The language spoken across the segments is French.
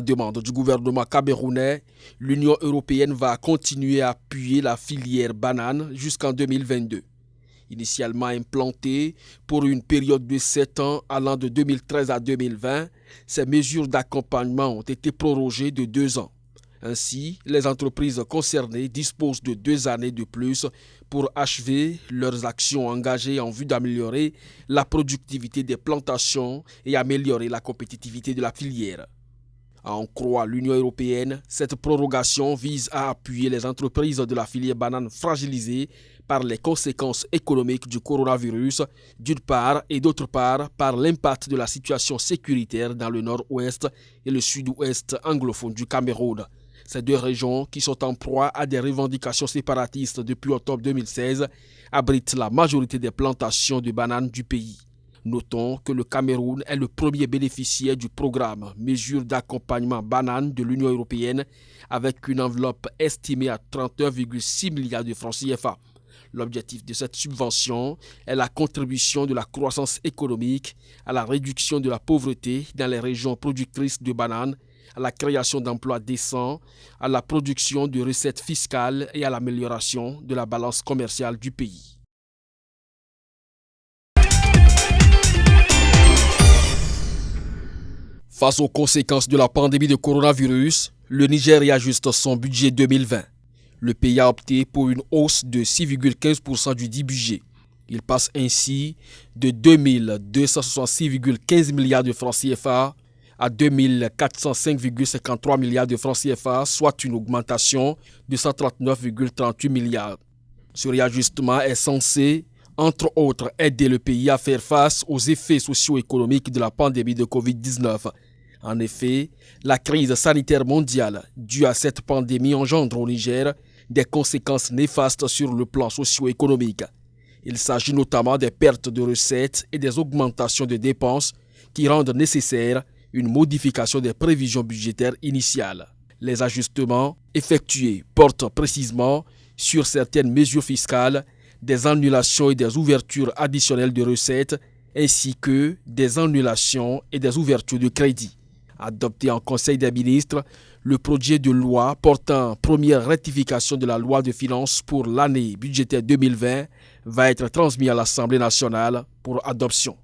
la demande du gouvernement camerounais, l'Union européenne va continuer à appuyer la filière banane jusqu'en 2022. Initialement implantée pour une période de 7 ans allant de 2013 à 2020, ces mesures d'accompagnement ont été prorogées de 2 ans. Ainsi, les entreprises concernées disposent de 2 années de plus pour achever leurs actions engagées en vue d'améliorer la productivité des plantations et améliorer la compétitivité de la filière. À en croire l'Union européenne, cette prorogation vise à appuyer les entreprises de la filière banane fragilisées par les conséquences économiques du coronavirus, d'une part, et d'autre part, par l'impact de la situation sécuritaire dans le nord-ouest et le sud-ouest anglophone du Cameroun. Ces 2 régions, qui sont en proie à des revendications séparatistes depuis octobre 2016, abritent la majorité des plantations de bananes du pays. Notons que le Cameroun est le premier bénéficiaire du programme Mesures d'accompagnement banane de l'Union européenne avec une enveloppe estimée à 31,6 milliards de francs CFA. L'objectif de cette subvention est la contribution de la croissance économique à la réduction de la pauvreté dans les régions productrices de bananes, à la création d'emplois décents, à la production de recettes fiscales et à l'amélioration de la balance commerciale du pays. Face aux conséquences de la pandémie de coronavirus, le Niger réajuste son budget 2020. Le pays a opté pour une hausse de 6,15% du dit budget. Il passe ainsi de 2266,15 milliards de francs CFA à 2405,53 milliards de francs CFA, soit une augmentation de 139,38 milliards. Ce réajustement est censé, entre autres, aider le pays à faire face aux effets socio-économiques de la pandémie de Covid-19. En effet, la crise sanitaire mondiale due à cette pandémie engendre au Niger des conséquences néfastes sur le plan socio-économique. Il s'agit notamment des pertes de recettes et des augmentations de dépenses qui rendent nécessaire une modification des prévisions budgétaires initiales. Les ajustements effectués portent précisément sur certaines mesures fiscales, des annulations et des ouvertures additionnelles de recettes, ainsi que des annulations et des ouvertures de crédit. Adopté en Conseil des ministres, le projet de loi portant première rectification de la loi de finances pour l'année budgétaire 2020 va être transmis à l'Assemblée nationale pour adoption.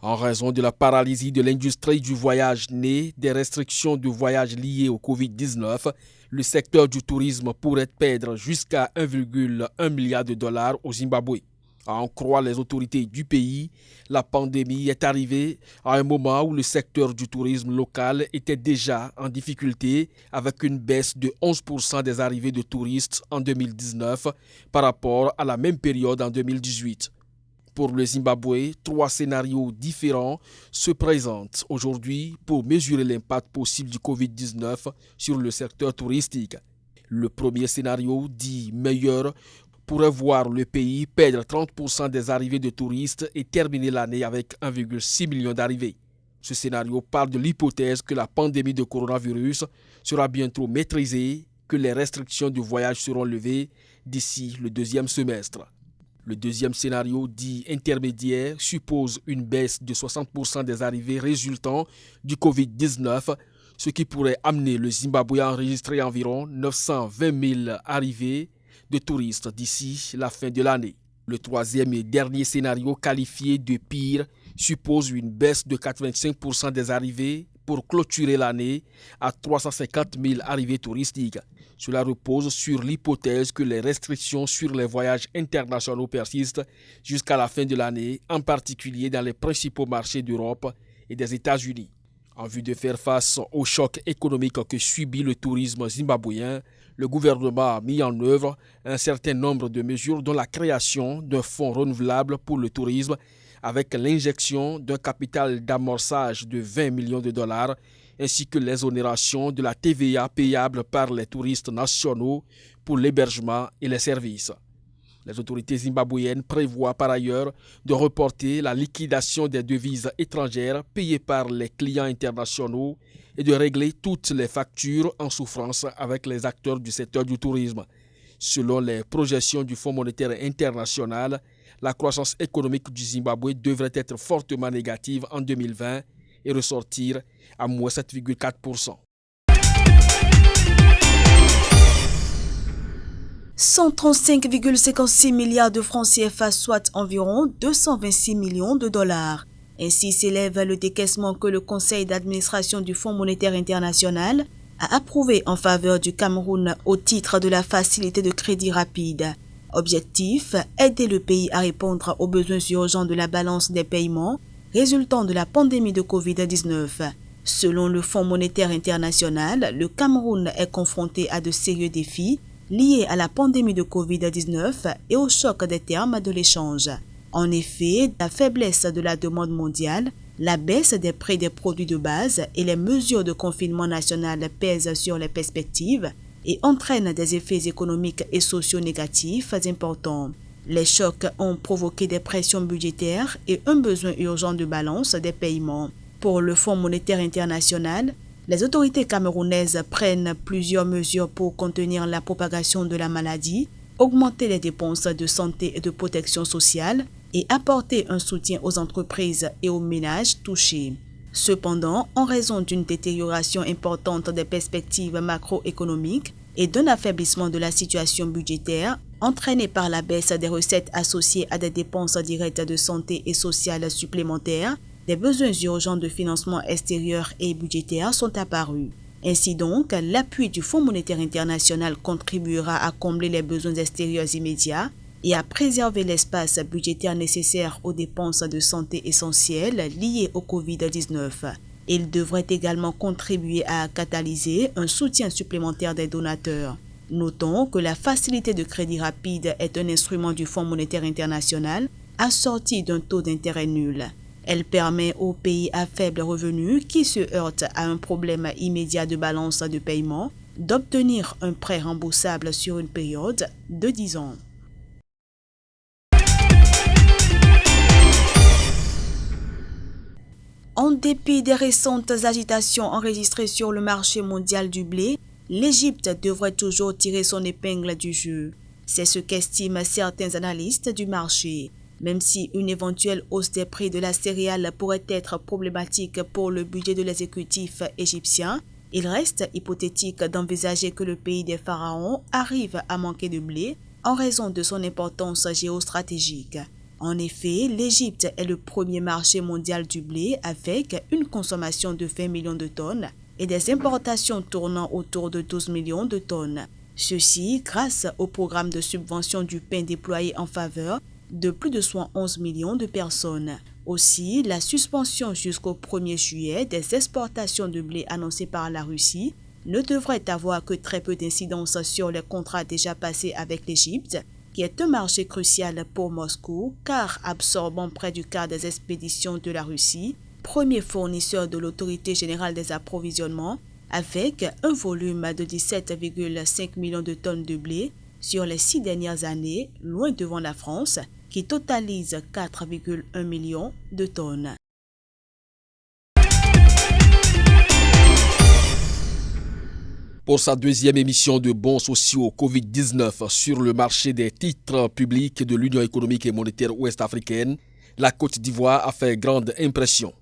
En raison de la paralysie de l'industrie du voyage née des restrictions de voyage liées au Covid-19, le secteur du tourisme pourrait perdre jusqu'à 1,1 milliard de dollars au Zimbabwe. À en croire les autorités du pays, la pandémie est arrivée à un moment où le secteur du tourisme local était déjà en difficulté avec une baisse de 11% des arrivées de touristes en 2019 par rapport à la même période en 2018. Pour le Zimbabwe, 3 scénarios différents se présentent aujourd'hui pour mesurer l'impact possible du Covid-19 sur le secteur touristique. Le premier scénario, dit meilleur, pourrait voir le pays perdre 30% des arrivées de touristes et terminer l'année avec 1,6 million d'arrivées. Ce scénario parle de l'hypothèse que la pandémie de coronavirus sera bientôt maîtrisée, que les restrictions de voyage seront levées d'ici le 2e semestre. Le deuxième scénario, dit intermédiaire, suppose une baisse de 60% des arrivées résultant du Covid-19, ce qui pourrait amener le Zimbabwe à enregistrer environ 920 000 arrivées de touristes d'ici la fin de l'année. Le troisième et dernier scénario, qualifié de pire, suppose une baisse de 85% des arrivées pour clôturer l'année à 350 000 arrivées touristiques. Cela repose sur l'hypothèse que les restrictions sur les voyages internationaux persistent jusqu'à la fin de l'année, en particulier dans les principaux marchés d'Europe et des États-Unis. En vue de faire face au choc économique que subit le tourisme zimbabwéen, le gouvernement a mis en œuvre un certain nombre de mesures dont la création d'un fonds renouvelable pour le tourisme avec l'injection d'un capital d'amorçage de 20 millions de dollars ainsi que l'exonération de la TVA payable par les touristes nationaux pour l'hébergement et les services. Les autorités zimbabwéennes prévoient par ailleurs de reporter la liquidation des devises étrangères payées par les clients internationaux et de régler toutes les factures en souffrance avec les acteurs du secteur du tourisme. Selon les projections du Fonds monétaire international, La croissance économique du Zimbabwe devrait être fortement négative en 2020 et ressortir à moins 7,4%. 135,56 milliards de francs CFA, soit environ 226 millions de dollars. Ainsi s'élève le décaissement que le conseil d'administration du Fonds monétaire international a approuvé en faveur du Cameroun au titre de la facilité de crédit rapide. Objectif, aider le pays à répondre aux besoins urgents de la balance des paiements résultant de la pandémie de Covid-19. Selon le Fonds monétaire international, le Cameroun est confronté à de sérieux défis liés à la pandémie de Covid-19 et au choc des termes de l'échange. En effet, la faiblesse de la demande mondiale, la baisse des prix des produits de base et les mesures de confinement national pèsent sur les perspectives et entraînent des effets économiques et sociaux négatifs importants. Les chocs ont provoqué des pressions budgétaires et un besoin urgent de balance des paiements. Pour le Fonds monétaire international, les autorités camerounaises prennent plusieurs mesures pour contenir la propagation de la maladie, augmenter les dépenses de santé et de protection sociale et apporter un soutien aux entreprises et aux ménages touchés. Cependant, en raison d'une détérioration importante des perspectives macroéconomiques et d'un affaiblissement de la situation budgétaire, entraîné par la baisse des recettes associées à des dépenses directes de santé et sociales supplémentaires, des besoins urgents de financement extérieur et budgétaire sont apparus. Ainsi donc, l'appui du Fonds monétaire international contribuera à combler les besoins extérieurs immédiats et à préserver l'espace budgétaire nécessaire aux dépenses de santé essentielles liées au Covid-19. Il devrait également contribuer à catalyser un soutien supplémentaire des donateurs. Notons que la facilité de crédit rapide est un instrument du Fonds monétaire international assorti d'un taux d'intérêt nul. Elle permet aux pays à faible revenu qui se heurtent à un problème immédiat de balance de paiement d'obtenir un prêt remboursable sur une période de 10 ans. En dépit des récentes agitations enregistrées sur le marché mondial du blé, l'Égypte devrait toujours tirer son épingle du jeu. C'est ce qu'estiment certains analystes du marché. Même si une éventuelle hausse des prix de la céréale pourrait être problématique pour le budget de l'exécutif égyptien, il reste hypothétique d'envisager que le pays des pharaons arrive à manquer de blé en raison de son importance géostratégique. En effet, l'Égypte est le premier marché mondial du blé avec une consommation de 20 millions de tonnes et des importations tournant autour de 12 millions de tonnes. Ceci grâce au programme de subvention du pain déployé en faveur de plus de 111 millions de personnes. Aussi, la suspension jusqu'au 1er juillet des exportations de blé annoncées par la Russie ne devrait avoir que très peu d'incidence sur les contrats déjà passés avec l'Égypte, qui est un marché crucial pour Moscou car absorbant près du quart des expéditions de la Russie, premier fournisseur de l'Autorité générale des approvisionnements, avec un volume de 17,5 millions de tonnes de blé sur les 6 dernières années, loin devant la France, qui totalise 4,1 millions de tonnes. Pour sa deuxième émission de bons sociaux Covid-19 sur le marché des titres publics de l'Union économique et monétaire ouest-africaine, la Côte d'Ivoire a fait grande impression.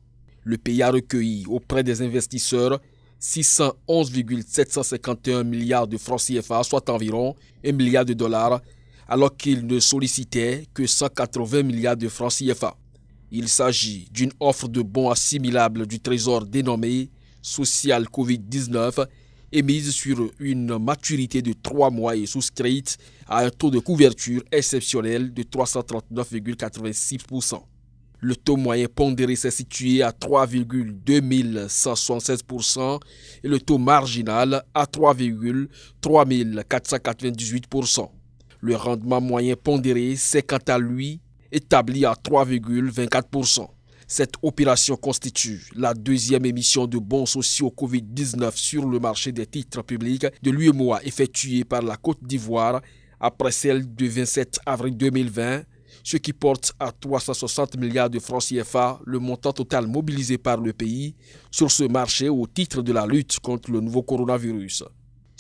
Le pays a recueilli auprès des investisseurs 611,751 milliards de francs CFA, soit environ 1 milliard de dollars, alors qu'il ne sollicitait que 180 milliards de francs CFA. Il s'agit d'une offre de bons assimilables du Trésor dénommée Social Covid-19, émise sur une maturité de 3 mois et souscrite à un taux de couverture exceptionnel de 339,86%. Le taux moyen pondéré s'est situé à 3,2176% et le taux marginal à 3,3498%. Le rendement moyen pondéré s'est quant à lui établi à 3,24%. Cette opération constitue la deuxième émission de bons sociaux Covid-19 sur le marché des titres publics de l'UEMOA effectuée par la Côte d'Ivoire après celle du 27 avril 2020, ce qui porte à 360 milliards de francs CFA le montant total mobilisé par le pays sur ce marché au titre de la lutte contre le nouveau coronavirus.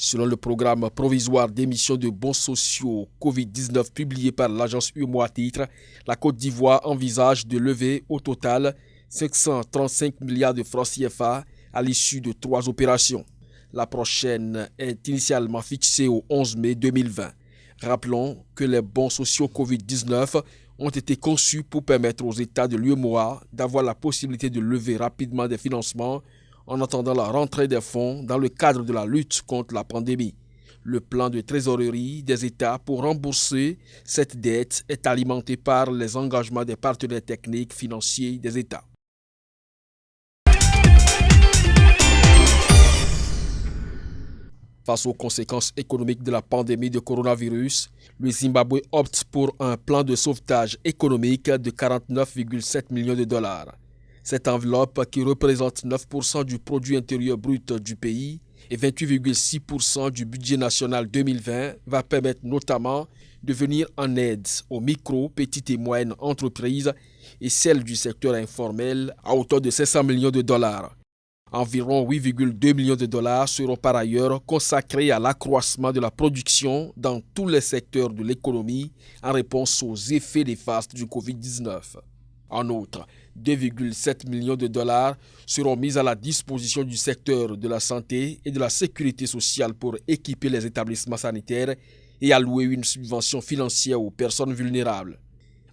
Selon le programme provisoire d'émission de bons sociaux Covid-19 publié par l'agence UEMOA à titre, la Côte d'Ivoire envisage de lever au total 535 milliards de francs CFA à l'issue de 3 opérations. La prochaine est initialement fixée au 11 mai 2020. Rappelons que les bons sociaux Covid-19 ont été conçus pour permettre aux États de l'UEMOA d'avoir la possibilité de lever rapidement des financements en attendant la rentrée des fonds dans le cadre de la lutte contre la pandémie. Le plan de trésorerie des États pour rembourser cette dette est alimenté par les engagements des partenaires techniques financiers des États. Face aux conséquences économiques de la pandémie de coronavirus, le Zimbabwe opte pour un plan de sauvetage économique de 49,7 millions de dollars. Cette enveloppe, qui représente 9% du produit intérieur brut du pays et 28,6% du budget national 2020, va permettre notamment de venir en aide aux micro, petites et moyennes entreprises et celles du secteur informel à hauteur de 500 millions de dollars. Environ 8,2 millions de dollars seront par ailleurs consacrés à l'accroissement de la production dans tous les secteurs de l'économie en réponse aux effets néfastes du Covid-19. En outre, 2,7 millions de dollars seront mis à la disposition du secteur de la santé et de la sécurité sociale pour équiper les établissements sanitaires et allouer une subvention financière aux personnes vulnérables.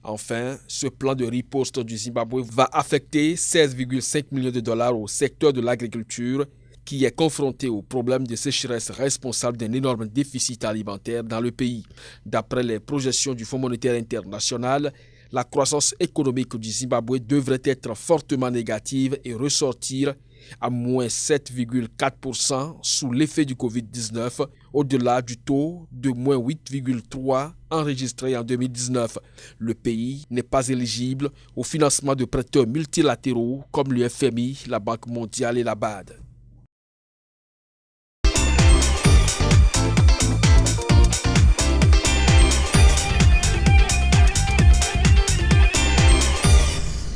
Enfin, ce plan de riposte du Zimbabwe va affecter 16,5 millions de dollars au secteur de l'agriculture qui est confronté au problème de sécheresse responsable d'un énorme déficit alimentaire dans le pays. D'après les projections du Fonds monétaire international, la croissance économique du Zimbabwe devrait être fortement négative et ressortir à moins 7,4% sous l'effet du Covid-19, au-delà du taux de moins 8,3% enregistré en 2019. Le pays n'est pas éligible au financement de prêteurs multilatéraux comme le FMI, la Banque mondiale et la BAD.